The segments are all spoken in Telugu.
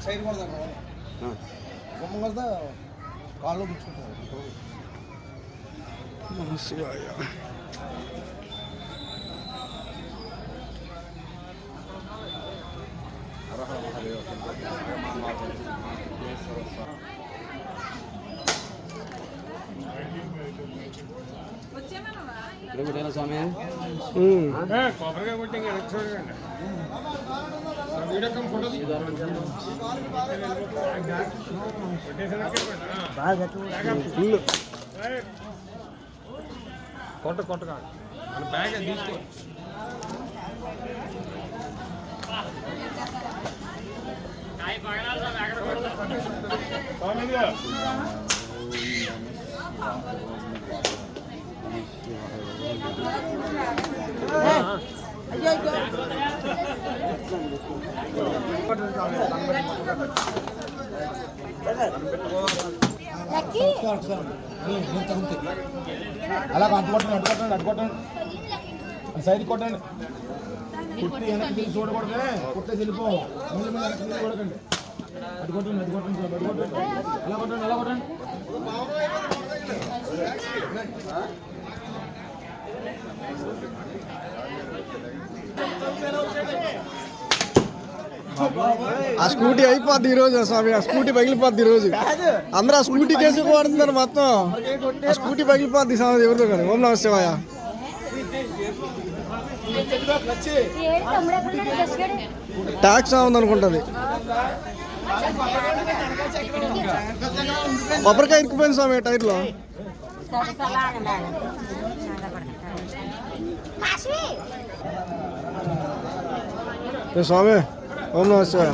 సైడ్ కొడతాను బొమ్మ కొడతా కాళ్ళు గుచ్చుకుంటారు. శివాయ స్వామి కొబ్బరిగా కొట్టి చూడండి కొట్ట కాదు మన బ్యాగ్ తీసుకో. అలా అడ్డుకొట్టండి అడ్డుకొట్టండి అడ్డుకొట్టండి సైడ్ కొట్టండి. కుట్టి వెనక్కి చూడకూడదు, కుట్టే వెళ్ళిపో. మళ్ళీ వెనక్కి చూడకండి. అడ్డుకొట్టండి అడ్డుకొట్టండి అడ్డుకొట్టండి. ఎలా కొట్టండి ఎలా కొట్టండి. ఆ స్కూటీ అయిపోద్ది ఈరోజు స్వామి. ఆ స్కూటీ పగిలిపోద్ది ఈరోజు. అందరూ ఆ స్కూటీ కేసు వాడుతున్నారు మొత్తం. ఆ స్కూటీ పగిలిపోద్ది స్వామి ఎవరితో కానీ. ఓం నమస్తే శివాయ. ట్యాక్స్ ఉంది అనుకుంటుంది. కొబ్బరికాయ ఇరుక్కుపోయింది స్వామి టైర్లో. స్వామి ఓం నమః శివాయ.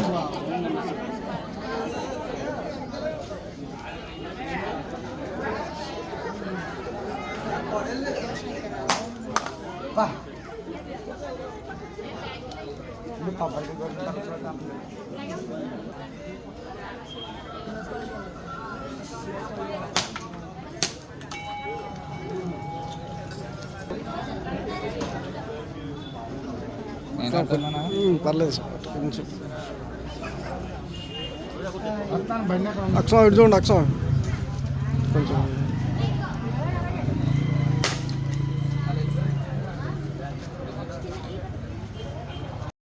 పర్లేదు కొంచెం అక్షం ఇటు చూడండి. అక్షం కొంచెం